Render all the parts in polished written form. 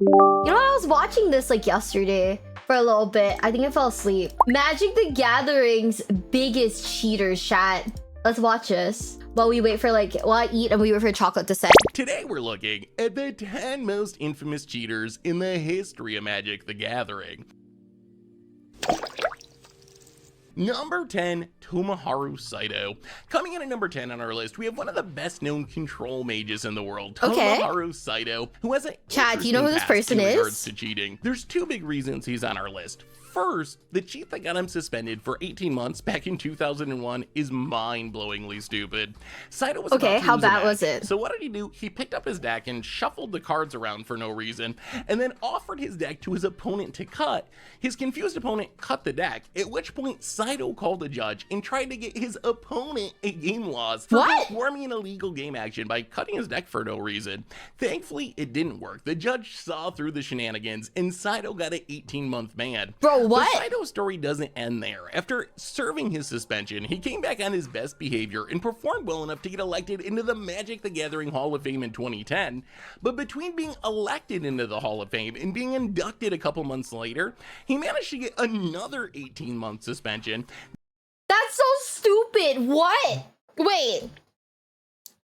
You know, I was watching this like yesterday for a little bit. I think I fell asleep. Magic the Gathering's biggest cheaters, chat. Let's watch this while we wait for while I eat and we wait for chocolate to set. Today we're looking at the 10 most infamous cheaters in the history of Magic the Gathering. Number 10, Tomoharu Saito. Coming in at number 10 on our list, we have one of the best known control mages in the world, Tomoharu Saito, who has a Chad, do you know who this person is? In regards to cheating. There's two big reasons he's on our list. First, the cheat that got him suspended for 18 months back in 2001 is mind-blowingly stupid. Saito was about to how lose a bad match, was it? So what did he do? He picked up his deck and shuffled the cards around for no reason, and then offered his deck to his opponent to cut. His confused opponent cut the deck, at which point Saito called a judge and tried to get his opponent a game loss for performing an illegal game action by cutting his deck for no reason. Thankfully, it didn't work. The judge saw through the shenanigans, and Saito got an 18-month ban. Bro, what? But Saito's story doesn't end there. After serving his suspension, he came back on his best behavior and performed well enough to get elected into the Magic the Gathering Hall of Fame in 2010. But between being elected into the Hall of Fame and being inducted a couple months later, he managed to get another 18-month suspension. That's so stupid. What? Wait.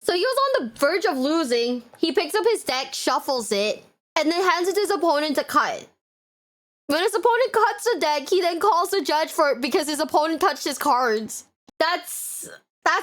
So he was on the verge of losing. He picks up his deck, shuffles it, and then hands it to his opponent to cut. When his opponent cuts the deck, he then calls the judge for it because his opponent touched his cards. That's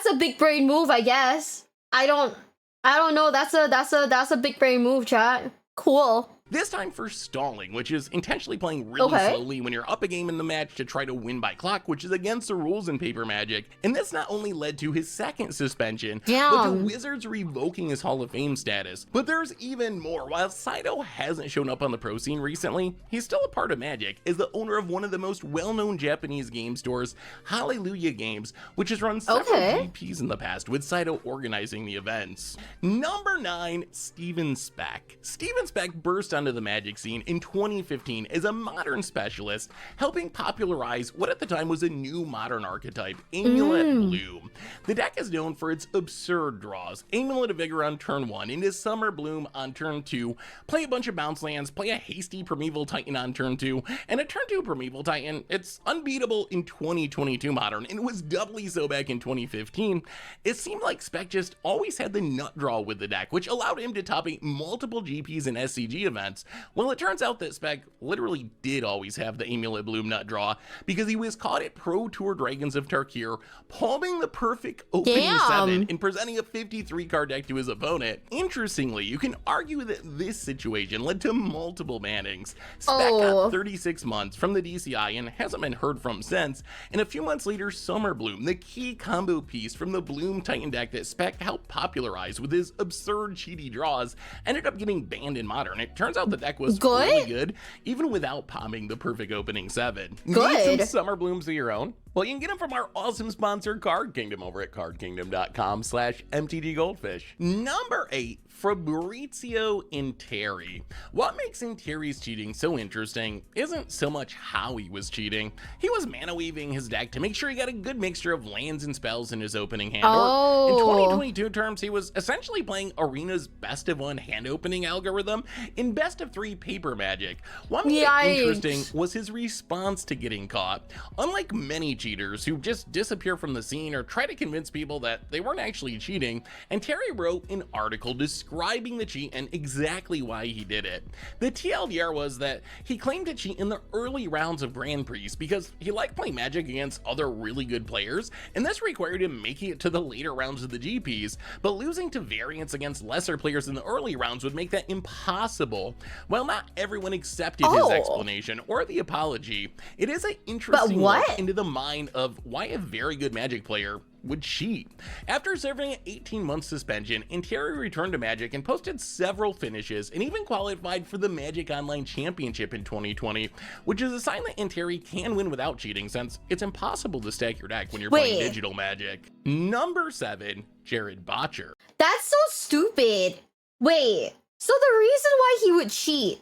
a big brain move, I guess. I don't know. That's a big brain move, chat. Cool. This time for stalling, which is intentionally playing really slowly when you're up a game in the match to try to win by clock, which is against the rules in Paper Magic. And this not only led to his second suspension, but to Wizards revoking his Hall of Fame status. But there's even more. While Saito hasn't shown up on the pro scene recently, he's still a part of Magic as the owner of one of the most well-known Japanese game stores, Hallelujah Games, which has run several GPs in the past, with Saito organizing the events. Number 9, Steven Speck. Steven Speck burst onto the Magic scene in 2015 as a modern specialist, helping popularize what at the time was a new modern archetype, Amulet Bloom. The deck is known for its absurd draws: Amulet of Vigor on turn 1, into Summer Bloom on turn 2, play a bunch of bounce lands, play a hasty Primeval Titan on turn 2, and a turn 2 Primeval Titan. It's unbeatable in 2022 modern, and it was doubly so back in 2015. It seemed like Speck just always had the nut draw with the deck, which allowed him to top 8 multiple GPs and SCG events. Well, it turns out that Speck literally did always have the Amulet Bloom nut draw, because he was caught at Pro Tour Dragons of Tarkir, palming the perfect opening 7 and presenting a 53 card deck to his opponent. Interestingly, you can argue that this situation led to multiple bannings. Speck got 36 months from the DCI and hasn't been heard from since, and a few months later, Summer Bloom, the key combo piece from the Bloom Titan deck that Speck helped popularize with his absurd cheaty draws, ended up getting banned in Modern. It turns out the deck was really good, even without palming the perfect opening 7. Need some Summer Blooms of your own? Well, you can get them from our awesome sponsor, Card Kingdom, over at cardkingdom.com/mtggoldfish. Number 8, Fabrizio Interi. What makes Interi's cheating so interesting isn't so much how he was cheating. He was mana weaving his deck to make sure he got a good mixture of lands and spells in his opening hand. Or in 2022 terms, he was essentially playing Arena's best of 1 hand opening algorithm in best of 3 Paper Magic. What made it interesting was his response to getting caught. Unlike many cheaters who just disappear from the scene or try to convince people that they weren't actually cheating, and Terry wrote an article describing the cheat and exactly why he did it. The TLDR was that he claimed to cheat in the early rounds of Grand Prix because he liked playing Magic against other really good players, and this required him making it to the later rounds of the GPs, but losing to variants against lesser players in the early rounds would make that impossible. While not everyone accepted his explanation or the apology, it is an interesting look into the mind of why a very good Magic player would cheat. After serving an 18-month suspension, Interi returned to Magic and posted several finishes and even qualified for the Magic Online Championship in 2020, which is a sign that Interi can win without cheating, since it's impossible to stack your deck when you're playing digital Magic. Number 7, Jared Botcher. That's so stupid. Wait, so the reason why he would cheat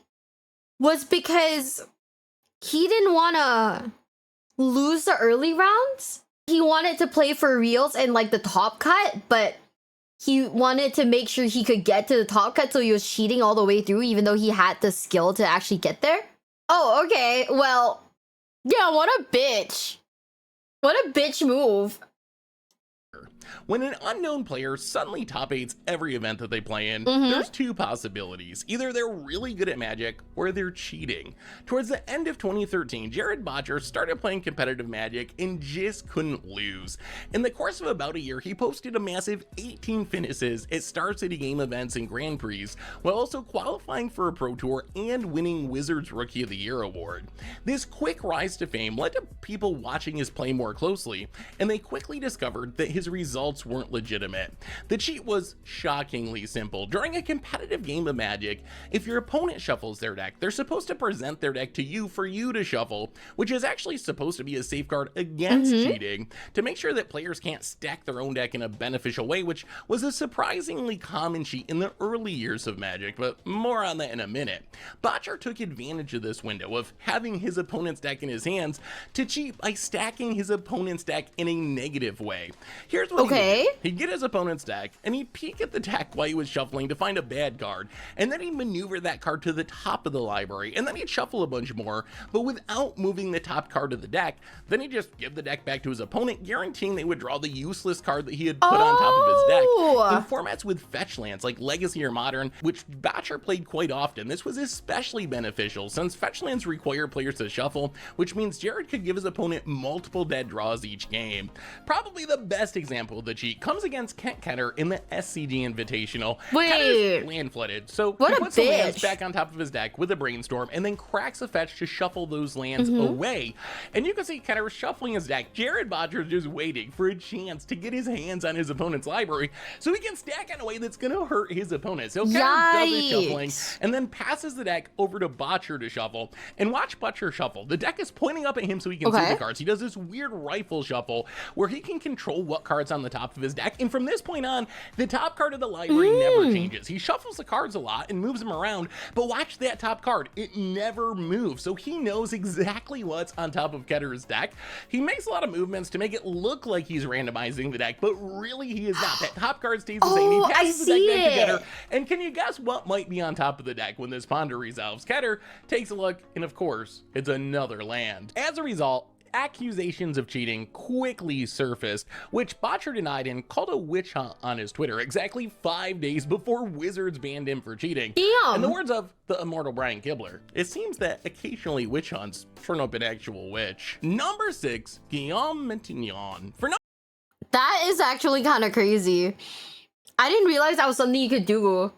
was because he didn't want to lose the early rounds? He wanted to play for reals and like the top cut, but he wanted to make sure he could get to the top cut, so he was cheating all the way through, even though he had the skill to actually get there? Oh, okay. Well, yeah, what a bitch. What a bitch move. When an unknown player suddenly top 8s every event that they play in, there's two possibilities. Either they're really good at Magic, or they're cheating. Towards the end of 2013, Jared Botcher started playing competitive Magic and just couldn't lose. In the course of about a year, he posted a massive 18 finishes at Star City game events and Grand Prix, while also qualifying for a Pro Tour and winning Wizards Rookie of the Year award. This quick rise to fame led to people watching his play more closely, and they quickly discovered that his results weren't legitimate. The cheat was shockingly simple. During a competitive game of Magic, if your opponent shuffles their deck, they're supposed to present their deck to you for you to shuffle, which is actually supposed to be a safeguard against cheating, to make sure that players can't stack their own deck in a beneficial way, which was a surprisingly common cheat in the early years of Magic, but more on that in a minute. Botcher took advantage of this window of having his opponent's deck in his hands to cheat by stacking his opponent's deck in a negative way. Here's what he'd get his opponent's deck, and he'd peek at the deck while he was shuffling to find a bad card, and then he'd maneuver that card to the top of the library, and then he'd shuffle a bunch more, but without moving the top card of the deck. Then he'd just give the deck back to his opponent, guaranteeing they would draw the useless card that he had put on top of his deck. In formats with fetch lands like Legacy or Modern, which Botcher played quite often, this was especially beneficial since fetch lands require players to shuffle, which means Jared could give his opponent multiple dead draws each game. Probably the best example of the cheat comes against Kent Ketter in the SCG Invitational. Ketter's land flooded, so he puts the lands back on top of his deck with a Brainstorm and then cracks a fetch to shuffle those lands away. And you can see Ketter shuffling his deck. Jared Botcher is just waiting for a chance to get his hands on his opponent's library so he can stack in a way that's going to hurt his opponent. So Ketter does his shuffling and then passes the deck over to Botcher to shuffle. And watch Botcher shuffle. The deck is pointing up at him so he can see the cards. He does this weird rifle shuffle where he can control what cards on the top of his deck, and from this point on, the top card of the library never changes. He shuffles the cards a lot and moves them around, but watch that top card, it never moves, so he knows exactly what's on top of Ketter's deck. He makes a lot of movements to make it look like he's randomizing the deck, but really he is not. That top card stays the same. He passes the deck back to Ketter, and can you guess what might be on top of the deck when this ponder resolves? Ketter takes a look, and of course, it's another land. As a result, accusations of cheating quickly surfaced, which Botcher denied and called a witch hunt on his Twitter exactly 5 days before Wizards banned him for cheating. In the words of the immortal Brian Kibler, it seems that occasionally witch hunts turn up an actual witch. Number 6, Guillaume Mentignon. That is actually kind of crazy. I didn't realize that was something you could do.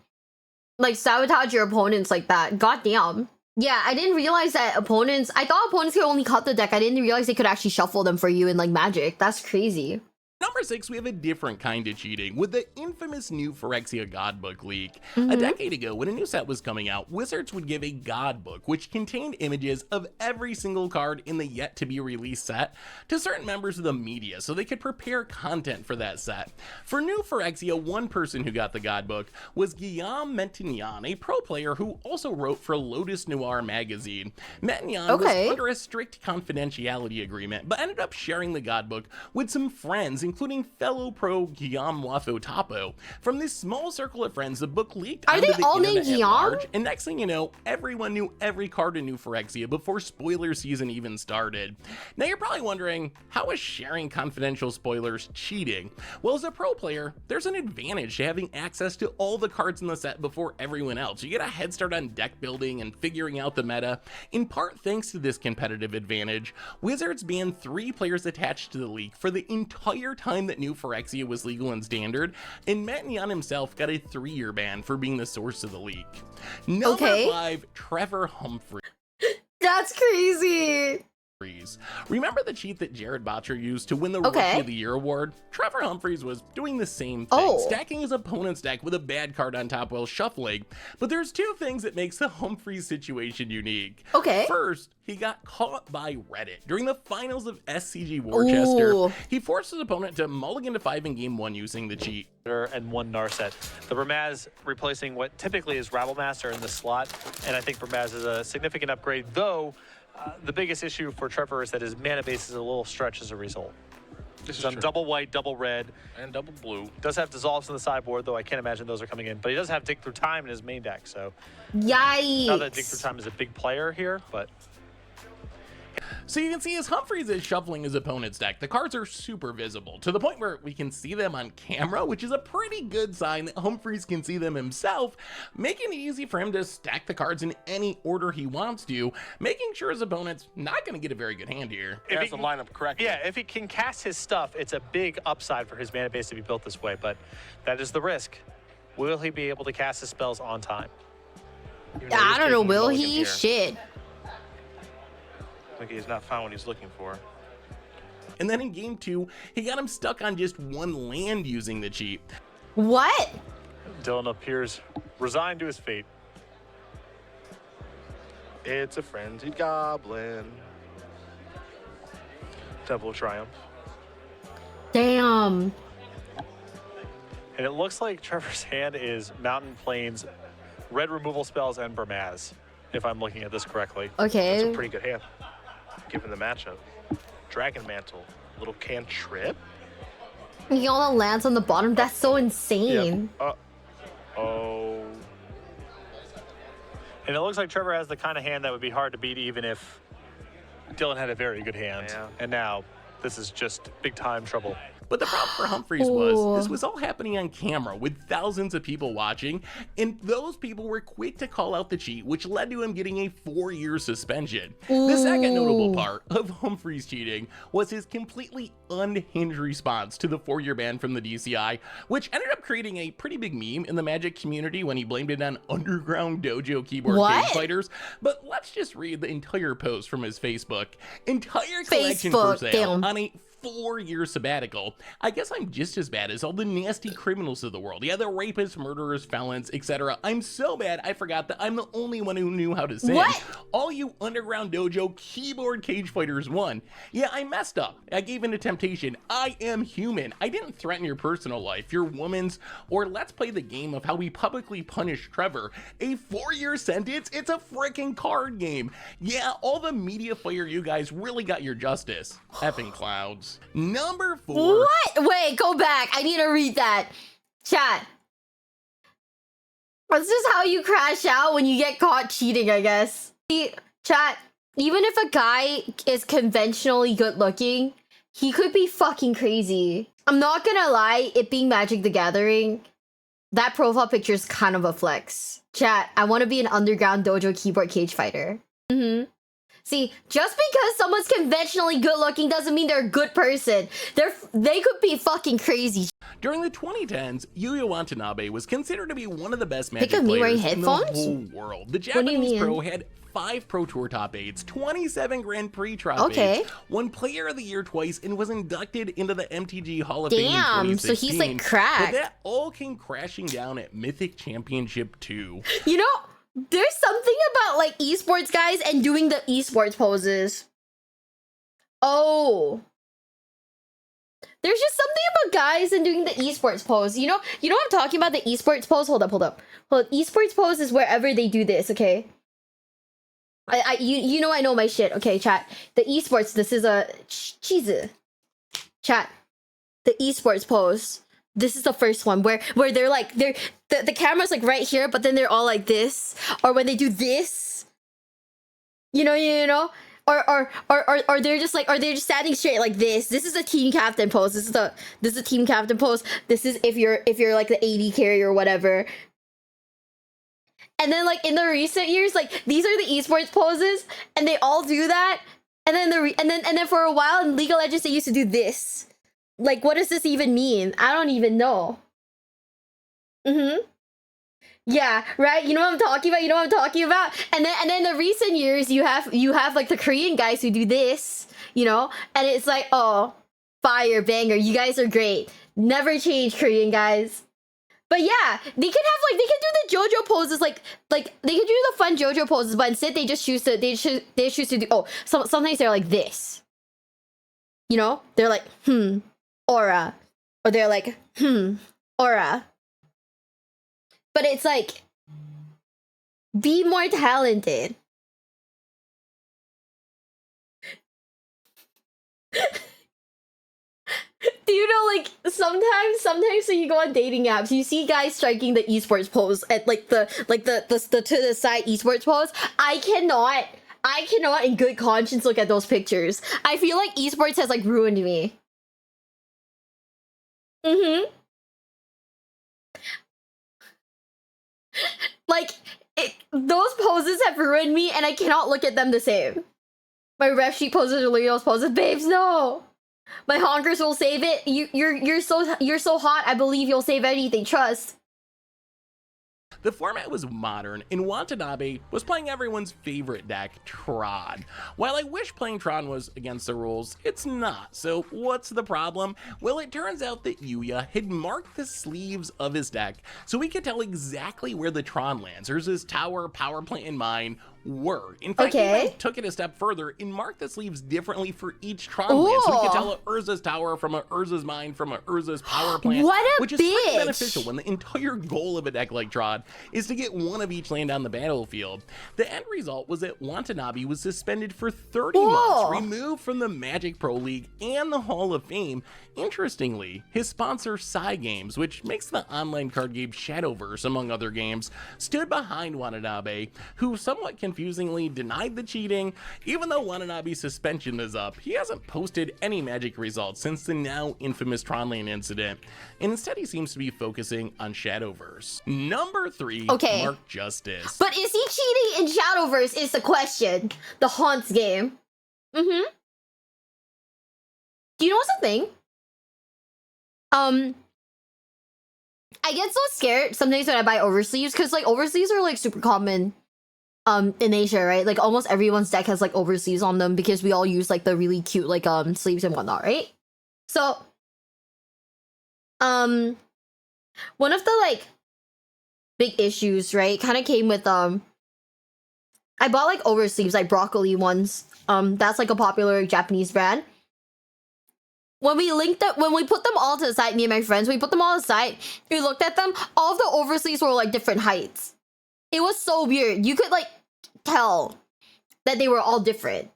Like, sabotage your opponents like that. Goddamn. Yeah, I didn't realize that I thought opponents could only cut the deck. I didn't realize they could actually shuffle them for you in, like, Magic. That's crazy. Number 6, we have a different kind of cheating with the infamous new Phyrexia Godbook leak. A decade ago, when a new set was coming out, Wizards would give a Godbook, which contained images of every single card in the yet-to-be-released set, to certain members of the media so they could prepare content for that set. For new Phyrexia, one person who got the Godbook was Guillaume Mentignon, a pro player who also wrote for Lotus Noir magazine. Mentignon was under a strict confidentiality agreement, but ended up sharing the Godbook with some friends, including fellow pro Guillaume Wafo-Tapo. From this small circle of friends, the book leaked onto the internet at large, and next thing you know, everyone knew every card in New Phyrexia before spoiler season even started. Now you're probably wondering, how is sharing confidential spoilers cheating? Well, as a pro player, there's an advantage to having access to all the cards in the set before everyone else. You get a head start on deck building and figuring out the meta. In part thanks to this competitive advantage, Wizards banned 3 players attached to the leak for the entire time that New Phyrexia was legal and standard, and Mentignon himself got a 3-year ban for being the source of the leak. Number 5, Trevor Humphries. That's crazy. Remember the cheat that Jared Botcher used to win the Rookie of the Year award? Trevor Humphries was doing the same thing, stacking his opponent's deck with a bad card on top while shuffling. But there's 2 things that makes the Humphries situation unique. First, he got caught by Reddit during the finals of SCG Worcester. He forced his opponent to mulligan to 5 in game 1 using the cheat. And 1 Narset. The Ramaz replacing what typically is Rabblemaster in the slot, and I think Ramaz is a significant upgrade, though the biggest issue for Trevor is that his mana base is a little stretched as a result. He's on double white, double red. And double blue. Does have dissolves in the sideboard, though I can't imagine those are coming in. But he does have Dig Through Time in his main deck, so... Yikes. Not that Dig Through Time is a big player here, but... So you can see as Humphries is shuffling his opponent's deck, the cards are super visible, to the point where we can see them on camera, which is a pretty good sign that Humphries can see them himself, making it easy for him to stack the cards in any order he wants to, making sure his opponent's not going to get a very good hand here. He has to line up correctly. Yeah, if he can cast his stuff, it's a big upside for his mana base to be built this way, but that is the risk. Will he be able to cast his spells on time? I don't know, will he? Shit. Like he's not found what he's looking for. And then in game 2, he got him stuck on just one land using the cheat. What? Dylan appears resigned to his fate. It's a frenzied goblin. Temple of Triumph. Damn. And it looks like Trevor's hand is Mountain Plains, red removal spells, and Burmaz, if I'm looking at this correctly. Okay. That's a pretty good hand, given the matchup. Dragon Mantle, little cantrip. He all the lands on the bottom. That's so insane. Yep. Oh. And it looks like Trevor has the kind of hand that would be hard to beat even if Dylan had a very good hand. Yeah. And now this is just big time trouble. But the problem for Humphries was, this was all happening on camera with thousands of people watching, and those people were quick to call out the cheat, which led to him getting a 4-year suspension. The second notable part of Humphries cheating was his completely unhinged response to the 4-year ban from the DCI, which ended up creating a pretty big meme in the Magic community when he blamed it on underground dojo keyboard cage fighters. But let's just read the entire post from his Facebook. Entire collection for sale on a 4-year sabbatical. I guess I'm just as bad as all the nasty criminals of the world. Yeah, the rapists, murderers, felons, etc. I'm so bad I forgot that I'm the only one who knew how to sing. What? All you underground dojo keyboard cage fighters won. Yeah, I messed up. I gave in to temptation. I am human. I didn't threaten your personal life, your woman's, or let's play the game of how we publicly punish Trevor. A 4-year sentence? It's a freaking card game. Yeah, all the media fire you guys really got your justice. Effing clouds. Number 4. What? Wait, go back. I need to read that. Chat. This is how you crash out when you get caught cheating, I guess. See, chat, even if a guy is conventionally good looking, he could be fucking crazy. I'm not gonna lie, it being Magic the Gathering, that profile picture is kind of a flex. Chat, I want to be an underground dojo keyboard cage fighter. See, just because someone's conventionally good looking doesn't mean they're a good person. They could be fucking crazy. During the 2010s, Yuya Watanabe was considered to be one of the best Magic of me wearing players in the headphones? whole world. The What do you Japanese mean? pro had 5 Pro Tour top 8s, 27 Grand Prix top 8s, won Player of the Year twice, and was inducted into the MTG Hall of Fame in Damn, 2016. so he's like cracked. But that all came crashing down at Mythic Championship 2. You know, there's something about like esports guys and doing the esports poses. Oh. There's just something about guys and doing the esports pose. You know what I'm talking about? The esports pose? Hold up. Esports pose is wherever they do this, okay? You know I know my shit. Okay, chat. The esports, this is a Jesus. Chat. The esports pose. This is the first one where they're like the camera's like right here, but then they're all like this, or when they do this, you know, or they're just like, or they're just standing straight like this. This is a team captain pose. This is a team captain pose. This is if you're like the AD carrier or whatever. And then like in the recent years, like these are the esports poses, and they all do that. And then and then for a while in League of Legends they used to do this. Like, what does this even mean? I don't even know. Yeah, right. You know what I'm talking about. And then the recent years, you have like the Korean guys who do this, you know, and it's like, oh, fire banger. You guys are great. Never change, Korean guys. But yeah, they can do the JoJo poses, like they can do the fun JoJo poses, but instead they just choose to do. Oh, sometimes they're like this. You know, they're like aura, or they're like aura. But it's like, be more talented. Do you know, like, sometimes when you go on dating apps, you see guys striking the esports pose at like the to the side esports pose. I cannot in good conscience look at those pictures. I feel like esports has like ruined me. Like, those poses have ruined me, and I cannot look at them the same. My ref sheet poses or Leo's poses, babes, no. My honkers will save it. You're so hot. I believe you'll save anything. Trust. The format was modern, and Watanabe was playing everyone's favorite deck, Tron. While I wish playing Tron was against the rules, it's not. So what's the problem? Well, it turns out that Yuya had marked the sleeves of his deck so we could tell exactly where the Tron Lancers, his tower, power plant, and mine were. In fact, he even took it a step further and marked the sleeves differently for each Tron land, so we could tell a Urza's tower from a Urza's mine from a Urza's power plant. Which is pretty beneficial when the entire goal of a deck like Tron is to get one of each land on the battlefield. The end result was that Watanabe was suspended for 30 months, removed from the Magic Pro League and the Hall of Fame. Interestingly, his sponsor Cygames, which makes the online card game Shadowverse among other games, stood behind Watanabe, who somewhat confusingly denied the cheating. Even though Watanabe's suspension is up, he hasn't posted any Magic results since the now infamous Tronland incident, and instead he seems to be focusing on Shadowverse. Number 3, Mark Justice. But is he cheating in Shadowverse is the question. The Haunts game. Do you know what's the thing? I get so scared sometimes when I buy oversleeves, because like oversleeves are like super common in Asia, right? Like almost everyone's deck has like oversleeves on them because we all use like the really cute like sleeves and whatnot, right? So one of the like big issues, right, kind of came with I bought like oversleeves, like broccoli ones. That's like a popular Japanese brand. When we put them all to the side, me and my friends, we put them all aside, we looked at them, all of the oversleeves were like different heights. It was so weird. You could like tell that they were all different.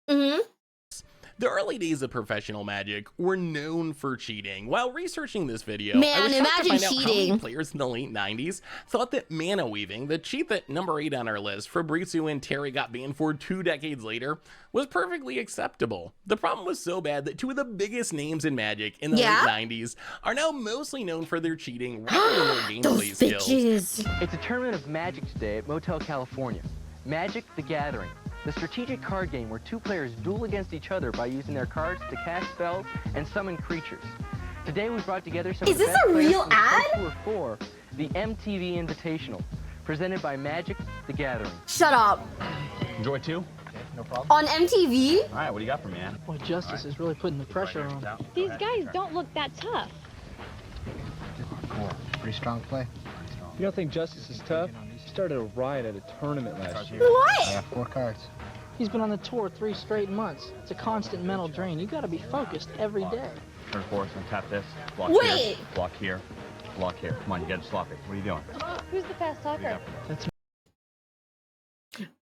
The early days of professional Magic were known for cheating. While researching this video, Man, I was shocked to imagine find out how cheating. many players in the late 90s thought that mana weaving, the cheat that number 8 on our list, Fabrizio and Terry got banned for 2 decades later, was perfectly acceptable. The problem was so bad that 2 of the biggest names in Magic in the late 90s are now mostly known for their cheating rather than their gameplay skills. It's a tournament of Magic today at Motel California. Magic the Gathering. The strategic card game where 2 players duel against each other by using their cards to cast spells and summon creatures. Today we brought together some of the best players from the Pro Tour 4, the MTV Invitational, presented by Magic the Gathering. Shut up. Enjoy 2? No problem. On MTV? All right, what do you got for me, man? Boy, Justice is really putting the pressure on. These guys don't look that tough. Cool. Pretty strong play. You don't think Justice is tough? He started a riot at a tournament last year. What? I got 4 cards. He's been on the tour 3 straight months. It's a constant mental drain. You gotta be focused every day. Turn 4, so tap this. Block Wait. here. Block here. Block here. Come on, you gotta slop it. What are you doing? Who's the fast talker?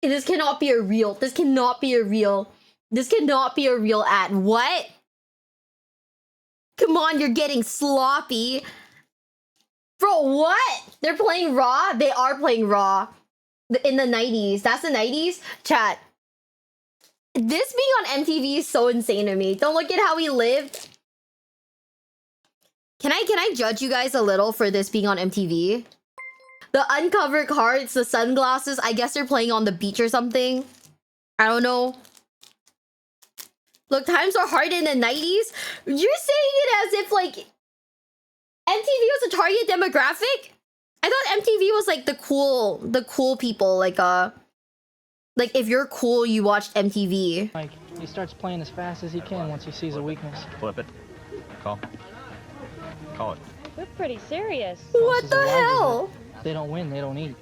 This cannot be a real. This cannot be a real. This cannot be a real ad. What? Come on, you're getting sloppy. Bro, what? They're playing Raw? They are playing Raw. In the 90s. That's the 90s? Chat. This being on MTV is so insane to me. Don't look at how he lived. Can I judge you guys a little for this being on MTV? The uncovered cards, the sunglasses, I guess they're playing on the beach or something. I don't know. Look, times are hard in the 90s. You're saying it as if like MTV was a target demographic? I thought MTV was like the cool people, like if you're cool, you watched MTV. Like, he starts playing as fast as he can once he sees a weakness. Flip it. Call. Call it. We're pretty serious. What the hell? They don't win, they don't eat.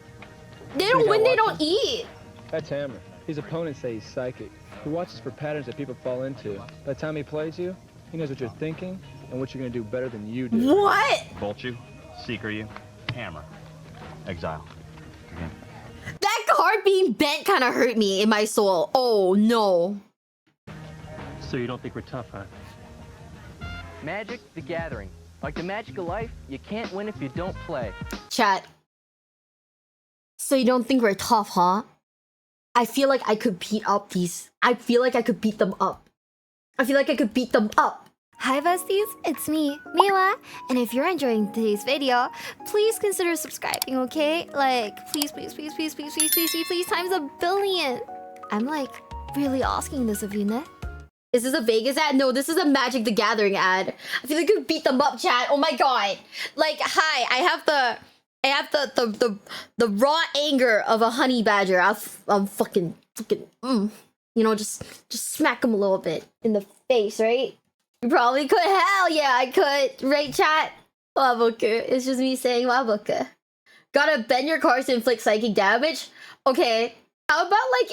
They don't win, they don't eat. That's Hammer. His opponents say he's psychic. He watches for patterns that people fall into. By the time he plays you, he knows what you're thinking and what you're gonna do better than you do. What? Bolt you. Seeker you. Hammer. Exile. Again. That card being bent kind of hurt me in my soul. Oh no. So you don't think we're tough, huh? Magic the Gathering. Like the magic of life, you can't win if you don't play. Chat. So you don't think we're tough, huh? I feel like I could beat up these. I feel like I could beat them up. I feel like I could beat them up. Hi besties, it's me, Miwa, and if you're enjoying today's video, please consider subscribing, okay? Like, please, please, please, please, please, please, please, please, please, times 1,000,000,000. I'm like, really asking this of you, ne? Is this a Vegas ad? No, this is a Magic the Gathering ad. I feel like I could beat them up, chat. Oh my god. Like, hi, I have the raw anger of a honey badger. I'm fucking, you know, just smack him a little bit in the face, right? You probably could. Hell yeah, I could. Right, chat? Wabuka. It's just me saying Wabuka. Gotta bend your cards to inflict psychic damage? Okay. How about like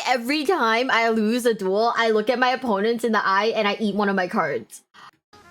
every time I lose a duel, I look at my opponents in the eye and I eat one of my cards?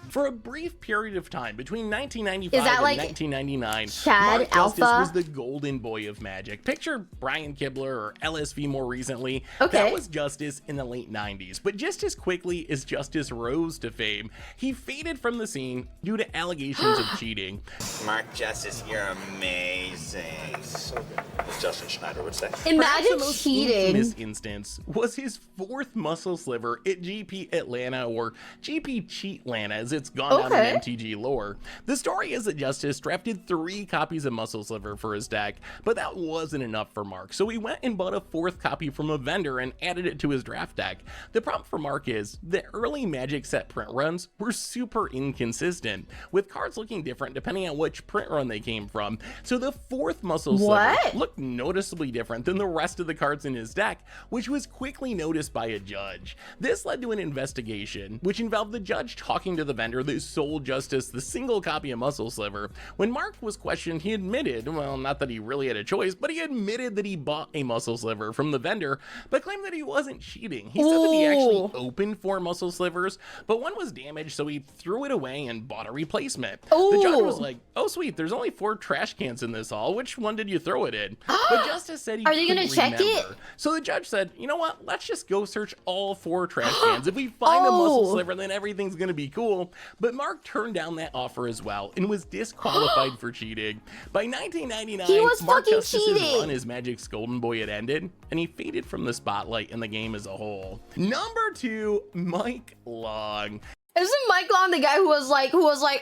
For a brief period of time between 1995 Is that and like 1999, Chad Mark Justice Alpha? was the golden boy of Magic. Picture Brian Kibler or LSV more recently. Okay. That was Justice in the late 90s. But just as quickly as Justice rose to fame, he faded from the scene due to allegations of cheating. Mark Justice, you're amazing. So good. As Justin Schneider would say. Perhaps Imagine the most cheating. infamous instance was his fourth muscle sliver at GP Atlanta, or GP Cheatlanta as it's gone down in MTG lore. The story is that Justice drafted 3 copies of Muscle Sliver for his deck, but that wasn't enough for Mark, so he went and bought a 4th copy from a vendor and added it to his draft deck. The problem for Mark is the early Magic set print runs were super inconsistent, with cards looking different depending on which print run they came from, so the 4th Muscle Sliver looked noticeably different than the rest of the cards in his deck, which was quickly noticed by a judge. This led to an investigation, which involved the judge talking to the vendor that sold Justice the single copy of Muscle Sliver. When Mark was questioned, he admitted, well, not that he really had a choice, but he admitted that he bought a Muscle Sliver from the vendor, but claimed that he wasn't cheating. He said that he actually opened 4 Muscle Slivers, but one was damaged, so he threw it away and bought a replacement. The judge was like, oh sweet, there's only 4 trash cans in this hall. Which one did you throw it in? But Justice said he Are they gonna check it? So the judge said, you know what, let's just go search all 4 trash cans. If we find a Muscle Sliver, then everything's gonna be cool. But Mark turned down that offer as well and was disqualified for cheating. By 1999, he was Mark fucking Justice's cheating. run as Magic's golden boy had ended, and he faded from the spotlight in the game as a whole. Number 2, Mike Long. Isn't Mike Long the guy who was like,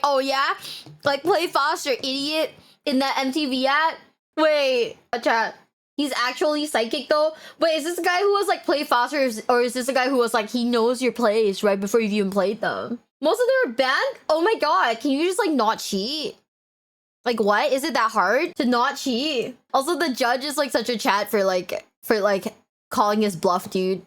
oh yeah, like play faster, idiot, in that MTV ad? Wait, chat. He's actually psychic though? Wait, is this the guy who was like play faster, or is this the guy who was like he knows your plays right before you've even played them? Most of them are banned? Oh my god, can you just like not cheat? Like what? Is it that hard to not cheat? Also, the judge is like such a chat for like calling his bluff, dude.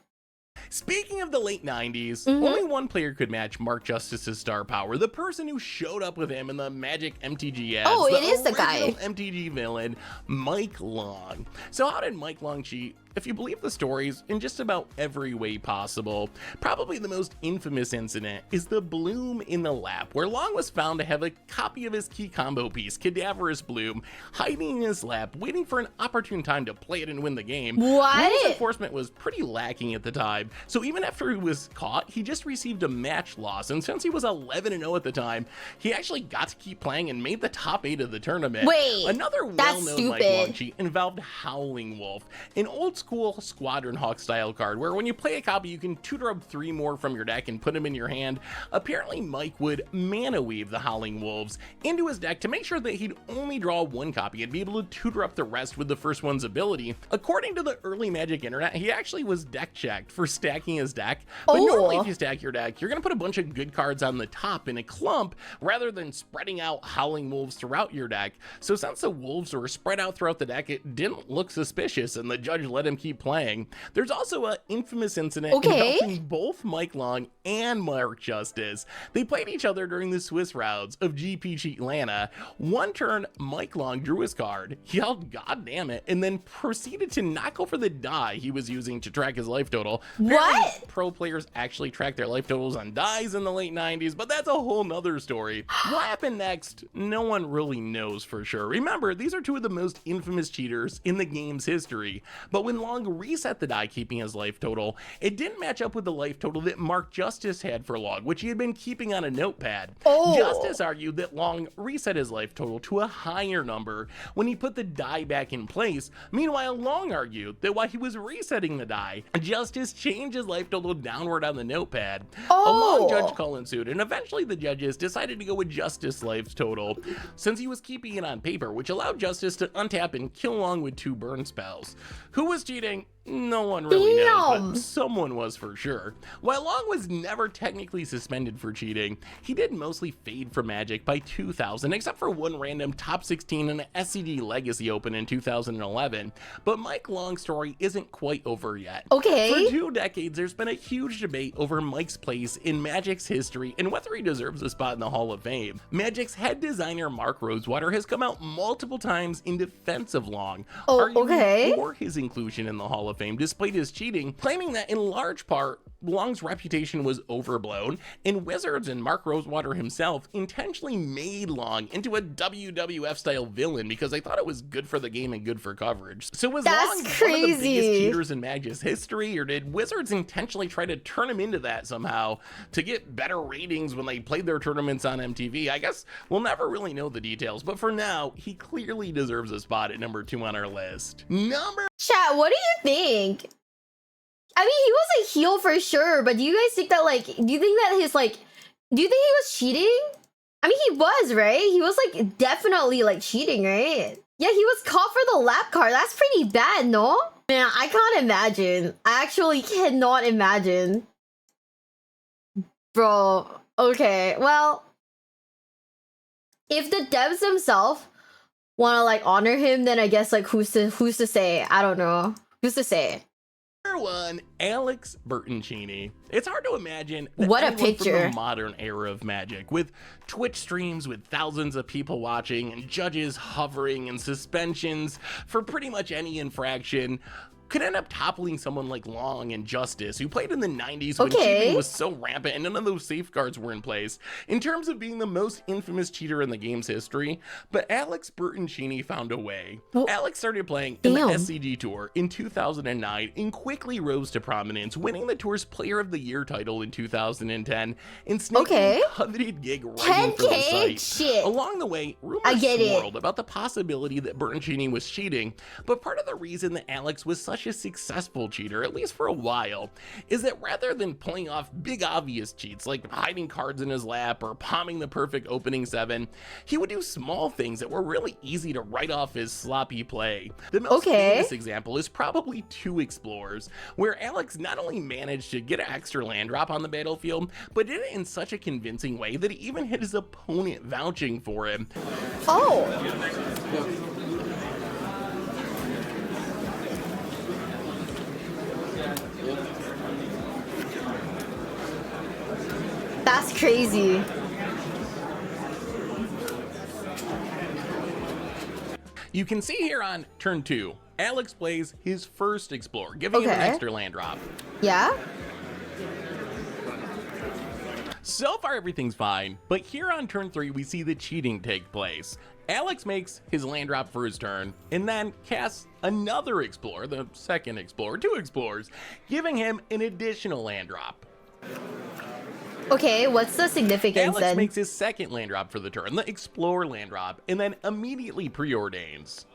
Speaking of the late 90s, only one player could match Mark Justice's star power, the person who showed up with him in the Magic MTG ads. Oh, it is the guy. MTG villain, Mike Long. So how did Mike Long cheat? If you believe the stories, in just about every way possible. Probably the most infamous incident is the Bloom in the lap, where Long was found to have a copy of his key combo piece, Cadaverous Bloom, hiding in his lap, waiting for an opportune time to play it and win the game. What? Bloom's enforcement was pretty lacking at the time, so even after he was caught, he just received a match loss, and since he was 11-0 at the time, he actually got to keep playing and made the top 8 of the tournament. Wait, another that's well-known Mike stupid. Long cheat involved Howling Wolf, an old school Squadron Hawk style card where when you play a copy you can tutor up 3 more from your deck and put them in your hand. Apparently Mike would mana weave the Howling Wolves into his deck to make sure that he'd only draw 1 copy and be able to tutor up the rest with the first one's ability. According to the early Magic internet, he actually was deck checked for stacking his deck, but normally if you stack your deck, you're gonna put a bunch of good cards on the top in a clump rather than spreading out Howling Wolves throughout your deck. So since the wolves were spread out throughout the deck, it didn't look suspicious and the judge let him keep playing. There's also an infamous incident involving both Mike Long and Mark Justice. They played each other during the Swiss rounds of GP Cheatlanta. One turn, Mike Long drew his card, yelled "God damn it," and then proceeded to knock over the die he was using to track his life total. Apparently, pro players actually track their life totals on dies in the late 90s, but that's a whole nother story. What happened next? No one really knows for sure. Remember, these are 2 of the most infamous cheaters in the game's history. But when Long reset the die, keeping his life total, it didn't match up with the life total that Mark Justice had for Long, which he had been keeping on a notepad. Justice argued that Long reset his life total to a higher number when he put the die back in place. Meanwhile, Long argued that while he was resetting the die, Justice changed his life total downward on the notepad. A long judge call ensued, and eventually the judges decided to go with Justice's life total, since he was keeping it on paper, which allowed Justice to untap and kill Long with 2 burn spells. Who was cheating? No one really knows, but someone was for sure. While Long was never technically suspended for cheating, he did mostly fade from Magic by 2000, except for one random top 16 in the SCD Legacy Open in 2011. But Mike Long's story isn't quite over yet. For 2 decades, there's been a huge debate over Mike's place in Magic's history and whether he deserves a spot in the Hall of Fame. Magic's head designer Mark Rosewater has come out multiple times in defense of Long, arguing for his inclusion in the Hall of Fame despite his cheating, claiming that in large part Long's reputation was overblown, and Wizards and Mark Rosewater himself intentionally made Long into a WWF style villain because they thought it was good for the game and good for coverage. So was Long one of the biggest cheaters in Magic's history, or did Wizards intentionally try to turn him into that somehow to get better ratings when they played their tournaments on MTV? I guess we'll never really know the details, but for now, he clearly deserves a spot at number 2 on our list. Chat, what do you think? I mean, he was a heel for sure, but do you guys think that, like, do you think that his, like, do you think he was cheating? I mean, he was, right? He was, like, definitely, like, cheating, right? Yeah, he was caught for the lap card. That's pretty bad, no? Man, I can't imagine. I actually cannot imagine. Bro, okay, well, if the devs themselves want to, like, honor him, then I guess, like, who's to say? I don't know. Who's to say? Number 1, Alex Bertoncini. It's hard to imagine that what a anyone picture from the modern era of Magic, with Twitch streams with thousands of people watching and judges hovering and suspensions for pretty much any infraction, could end up toppling someone like Long and Justice, who played in the 90s when cheating was so rampant and none of those safeguards were in place, in terms of being the most infamous cheater in the game's history. But Alex Bertoncini found a way. Alex started playing in the SCG Tour in 2009 and quickly rose to prominence, winning the tour's Player of the Year title in 2010 and snaking a coveted gig writing for the site. Along the way, rumors swirled about the possibility that Bertoncini was cheating, but part of the reason that Alex was such a successful cheater, at least for a while, is that rather than pulling off big obvious cheats like hiding cards in his lap or palming the perfect opening 7, he would do small things that were really easy to write off as sloppy play. The most famous example is probably 2 Explorers, where Alex not only managed to get an extra land drop on the battlefield, but did it in such a convincing way that he even had his opponent vouching for him. That's crazy. You can see here on turn 2, Alex plays his first Explorer, giving him an extra land drop. Yeah? So far everything's fine, but here on turn 3 we see the cheating take place. Alex makes his land drop for his turn, and then casts another Explorer, the second Explorer, 2 Explorers, giving him an additional land drop. Okay, what's the significance Alex makes his second land drop for the turn, the Explorer land drop, and then immediately preordains.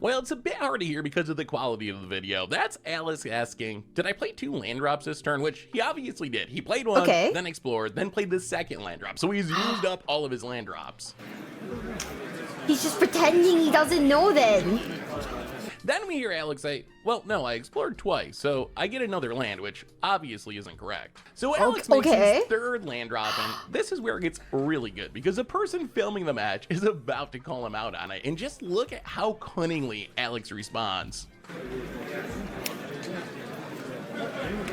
Well, it's a bit hard to hear because of the quality of the video. That's Alex asking, did I play 2 land drops this turn? Which he obviously did. He played one, then explored, then played the second land drop. So he's used up all of his land drops. He's just pretending he doesn't know then. Then we hear Alex say, well, no, I explored twice, so I get another land, which obviously isn't correct. So Alex makes his third land drop, and this is where it gets really good, because the person filming the match is about to call him out on it, and just look at how cunningly Alex responds.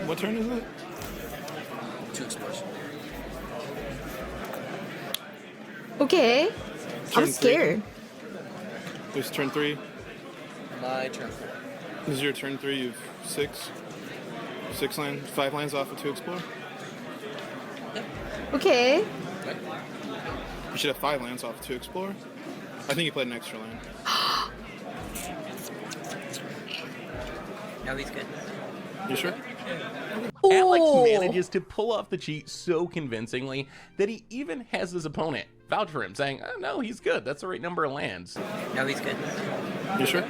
What turn is it? 2 Explorers. Okay. I'm scared. This is turn 3. My turn 4. This is your turn 3. You have 6 lands, 5 lands off of 2 Explore. Okay. You should have 5 lands off 2 explore. I think you played an extra land. No, he's good. You sure? Alex manages to pull off the cheat so convincingly that he even has his opponent vouch for him, saying, oh, no, he's good. That's the right number of lands. No, he's good. You sure?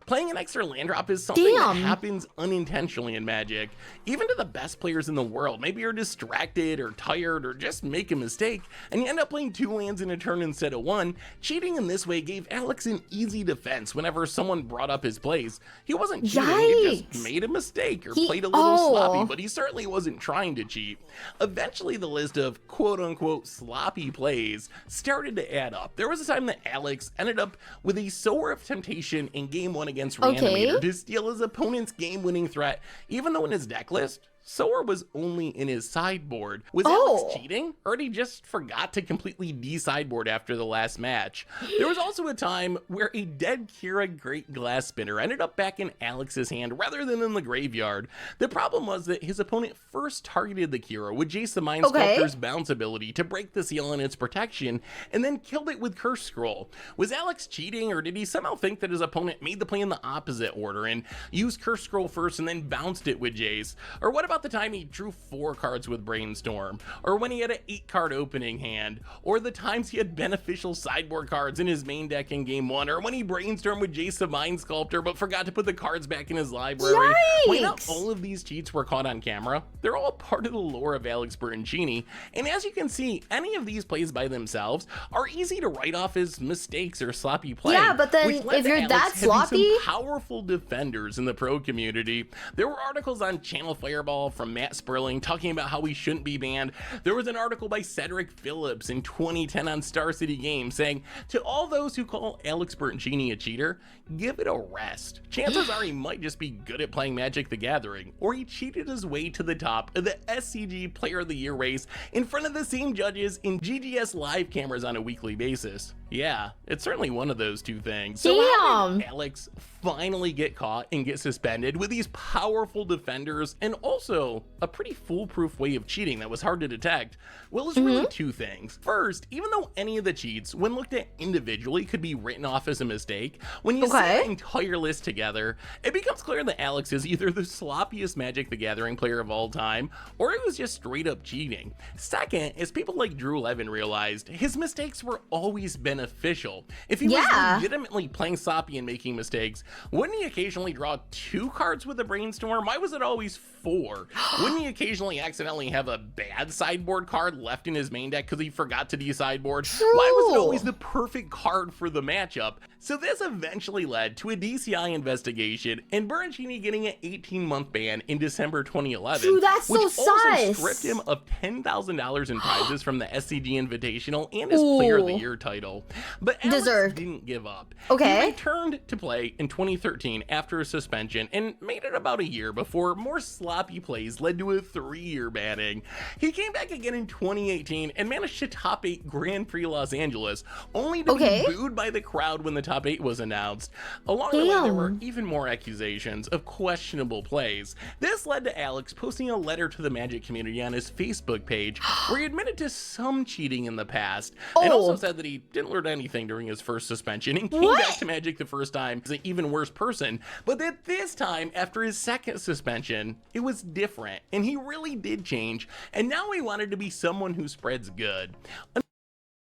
Playing an extra land drop is something that happens unintentionally in Magic. Even to the best players in the world, maybe you're distracted or tired or just make a mistake, and you end up playing 2 lands in a turn instead of 1. Cheating in this way gave Alex an easy defense whenever someone brought up his plays. He wasn't cheating, he just made a mistake or played a little sloppy, but he certainly wasn't trying to cheat. Eventually, the list of quote-unquote sloppy plays started to add up. There was a time that Alex ended up with a Sower of Temptation in Game 1 against Reanimator to steal his opponent's game-winning threat, even though in his deck list, Sower was only in his sideboard. Was Alex cheating, or did he just forgot to completely de-sideboard after the last match? There was also a time where a dead Kira Great Glass Spinner ended up back in Alex's hand rather than in the graveyard. The problem was that his opponent first targeted the Kira with Jace the Mind Sculptor's bounce ability to break the seal in its protection, and then killed it with Curse Scroll. Was Alex cheating, or did he somehow think that his opponent made the play in the opposite order and used Curse Scroll first and then bounced it with Jace? Or what about the time he drew 4 cards with Brainstorm, or when he had an 8-card opening hand, or the times he had beneficial sideboard cards in his main deck in Game 1, or when he brainstormed with Jace the Mind Sculptor but forgot to put the cards back in his library? Why not all of these cheats were caught on camera? They're all part of the lore of Alex Bertoncini, and as you can see, any of these plays by themselves are easy to write off as mistakes or sloppy play. Yeah, but then if you're that sloppy, some powerful defenders in the pro community. There were articles on Channel Fireball from Matt Sperling talking about how he shouldn't be banned. There was an article by Cedric Phillips in 2010 on Star City Games saying, to all those who call Alex Bertoncini a cheater, give it a rest. Chances are he might just be good at playing Magic the Gathering, or he cheated his way to the top of the SCG Player of the Year race in front of the same judges in GGS live cameras on a weekly basis. Yeah, it's certainly one of those two things. So how did Alex finally get caught and get suspended with these powerful defenders and also a pretty foolproof way of cheating that was hard to detect? Well, it's really 2 things. First, even though any of the cheats, when looked at individually, could be written off as a mistake, when you see the entire list together, it becomes clear that Alex is either the sloppiest Magic the Gathering player of all time, or it was just straight up cheating. Second, as people like Drew Levin realized, his mistakes were always beneficial. If he was legitimately playing sloppy and making mistakes, wouldn't he occasionally draw 2 cards with a Brainstorm? Why was it always 4? Wouldn't he occasionally accidentally have a bad sideboard card left in his main deck because he forgot to de-sideboard? Why was it always the perfect card for the matchup? So this eventually led to a DCI investigation and Bertoncini getting an 18-month ban in December 2011. Dude, that's which so also sus. stripped him of $10,000 in prizes from the SCG Invitational and his Player of the Year title. But Alex didn't give up. He returned to play in 2013 after a suspension and made it about a year before more sloppy plays led to a 3-year banning. He came back again in 2018 and managed to top 8 Grand Prix Los Angeles, only to be booed by the crowd when the top 8 was announced. Along the way, there were even more accusations of questionable plays. This led to Alex posting a letter to the Magic community on his Facebook page where he admitted to some cheating in the past and also said that he didn't learn anything during his first suspension and came back to Magic the first time as an even worse person, but that this time, after his second suspension, it was different and he really did change, and now he wanted to be someone who spreads good.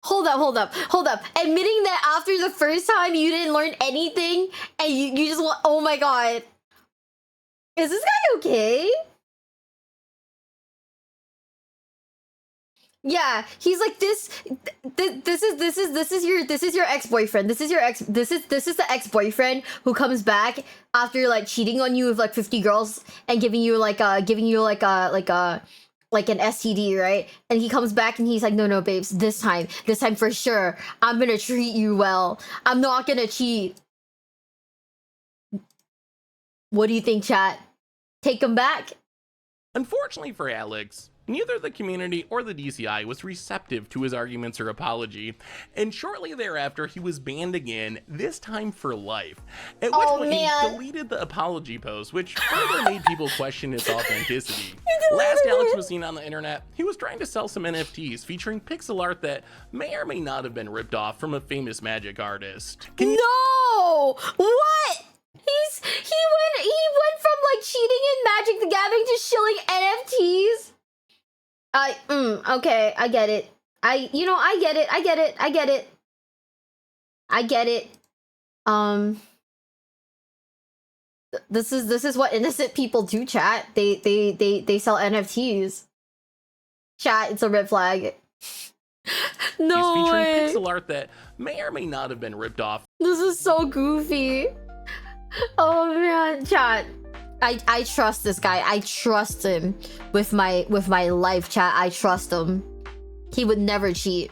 Hold up. Admitting that after the first time you didn't learn anything and you just want, oh my god. Is this guy okay? Yeah, he's like this is your ex-boyfriend. This is the ex-boyfriend who comes back after like cheating on you with like 50 girls and giving you like an STD, right? And he comes back and he's like, no, babes, this time for sure, I'm gonna treat you well. I'm not gonna cheat. What do you think, chat? Take him back? Unfortunately for Alex, Neither the community or the DCI was receptive to his arguments or apology, and shortly thereafter he was banned again, this time for life. At which point he deleted the apology post, which further made people question its authenticity. Last Alex was seen on the internet, he was trying to sell some NFTs featuring pixel art that may or may not have been ripped off from a famous magic artist. No! What? He went from like cheating in Magic the Gathering to shilling NFTs. Okay, I get it. I get it. This is what innocent people do, chat. They sell NFTs. Chat, it's a red flag. No He's featuring way. pixel art that may or may not have been ripped off. This is so goofy. Oh man, chat. I trust this guy. I trust him with my life, chat. I trust him. He would never cheat.